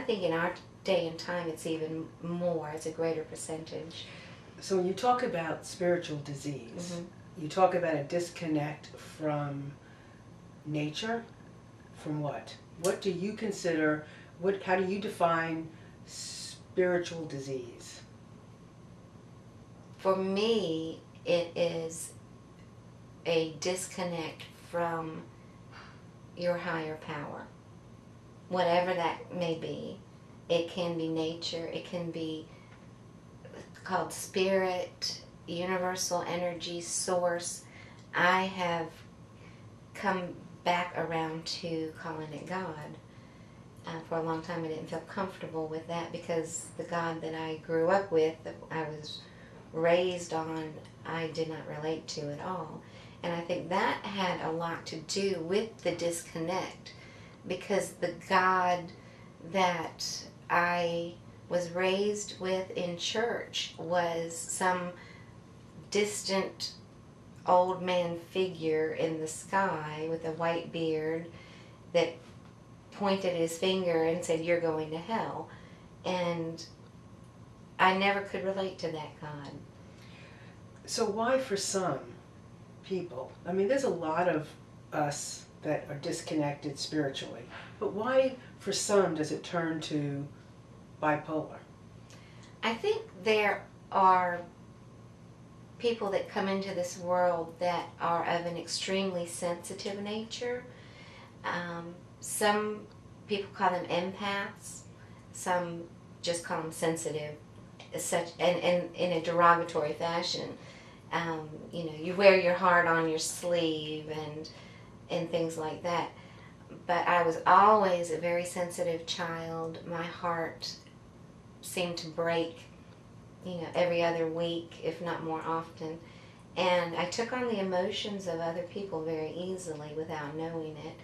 think in our day and time it's even more, it's a greater percentage. So when you talk about spiritual disease, you talk about a disconnect from nature, from what? What do you consider, how do you define spiritual disease? For me, it is a disconnect from your higher power, whatever that may be. It can be nature, it can be called spirit, universal energy, source. I have come back around to calling it God. For a long time I didn't feel comfortable with that because the God that I grew up with, that I was raised on, I did not relate to at all. And I think that had a lot to do with the disconnect, because the God that I was raised with in church was some distant old man figure in the sky with a white beard that pointed his finger and said, "You're going to hell." And I never could relate to that God. So why for some people, I mean there's a lot of us that are disconnected spiritually, but why for some does it turn to bipolar? I think there are people that come into this world that are of an extremely sensitive nature. Some people call them empaths, some just call them sensitive, such and in a derogatory fashion. You wear your heart on your sleeve and things like that. But I was always a very sensitive child. My heart seemed to break, every other week, if not more often. And I took on the emotions of other people very easily without knowing it.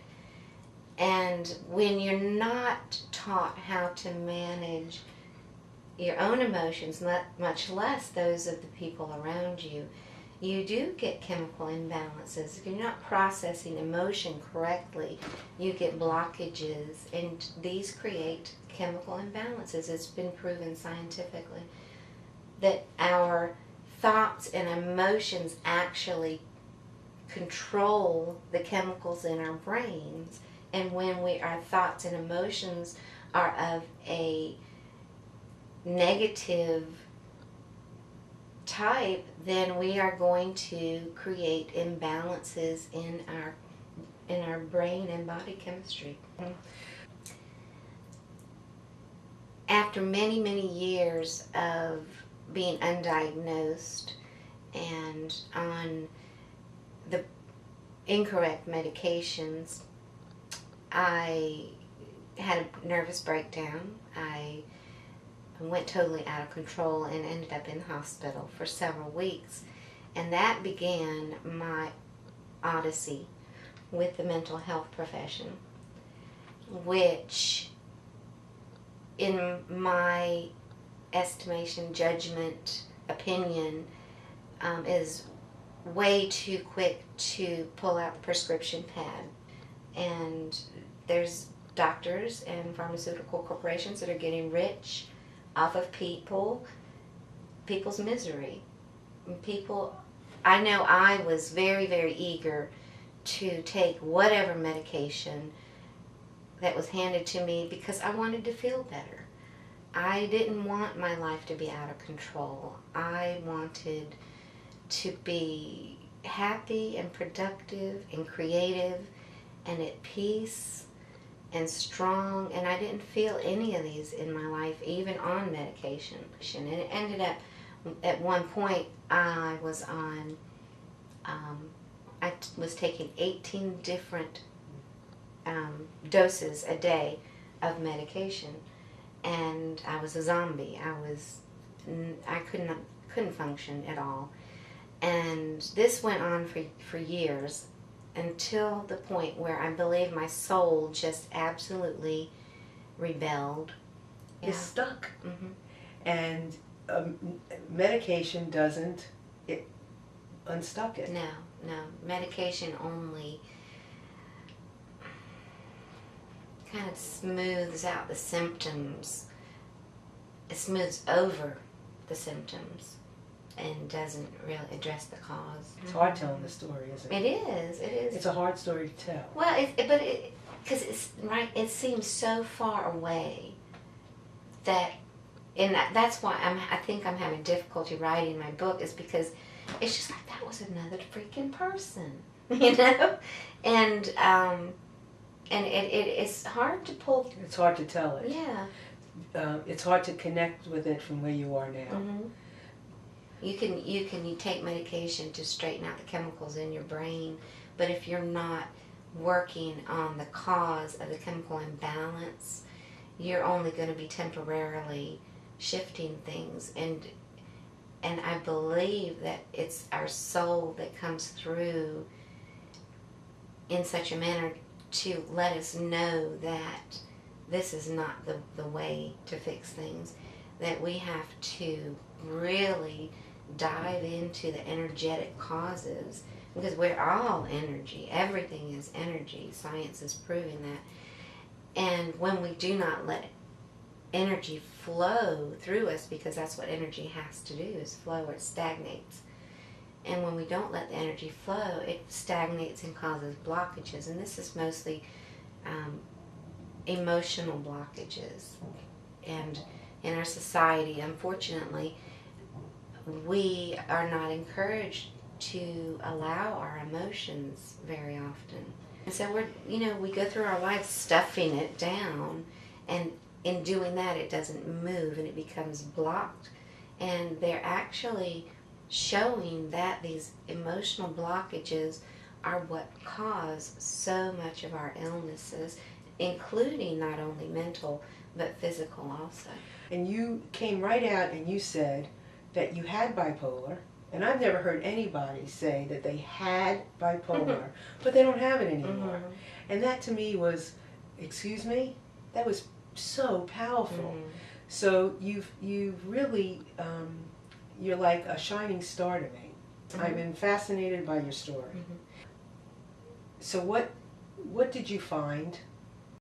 And when you're not taught how to manage your own emotions, much less those of the people around you, you do get chemical imbalances. If you're not processing emotion correctly, you get blockages, and these create chemical imbalances. It's been proven scientifically that our thoughts and emotions actually control the chemicals in our brains. And when our thoughts and emotions are of a negative type, then we are going to create imbalances in our brain and body chemistry. After many, many years of being undiagnosed and on the incorrect medications, I had a nervous breakdown. I went totally out of control and ended up in the hospital for several weeks. And that began my odyssey with the mental health profession, which, in my estimation, judgment, opinion, is way too quick to pull out the prescription pad. And there's doctors and pharmaceutical corporations that are getting rich off of people's misery. I know I was very, very eager to take whatever medication that was handed to me because I wanted to feel better. I didn't want my life to be out of control. I wanted to be happy and productive and creative and at peace and strong, and I didn't feel any of these in my life, even on medication. And it ended up, at one point, I was on, I was taking 18 different doses a day of medication, and I was a zombie. I couldn't function at all. And this went on for years, until the point where I believe my soul just absolutely rebelled. Is stuck. Mm-hmm. And medication doesn't unstuck it. No. Medication only kind of smooths out the symptoms. It smooths over the symptoms and doesn't really address the cause. It's hard telling the story, isn't it? It is. It is. It's a hard story to tell. Well, because it's right. It seems so far away that's why I think I'm having difficulty writing my book, is because it's just like, that was another freaking person, you know, and it's hard to pull. It's hard to tell it. Yeah. It's hard to connect with it from where you are now. Mm-hmm. You take medication to straighten out the chemicals in your brain, but if you're not working on the cause of the chemical imbalance, you're only going to be temporarily shifting things. And I believe that it's our soul that comes through in such a manner to let us know that this is not the way to fix things, that we have to really dive into the energetic causes, because we're all energy. Everything is energy. Science is proving that. And when we do not let energy flow through us, because that's what energy has to do, is flow, or it stagnates. And when we don't let the energy flow, it stagnates and causes blockages. And this is mostly emotional blockages. And in our society, unfortunately, we are not encouraged to allow our emotions very often. And so we go through our lives stuffing it down, and in doing that, it doesn't move and it becomes blocked. And they're actually showing that these emotional blockages are what cause so much of our illnesses, including not only mental but physical also. And you came right out and you said that you had bipolar, and I've never heard anybody say that they had bipolar, but they don't have it anymore. Mm-hmm. And that to me was, excuse me, that was so powerful. Mm-hmm. So you've really, you're like a shining star to me. Mm-hmm. I've been fascinated by your story. Mm-hmm. So what did you find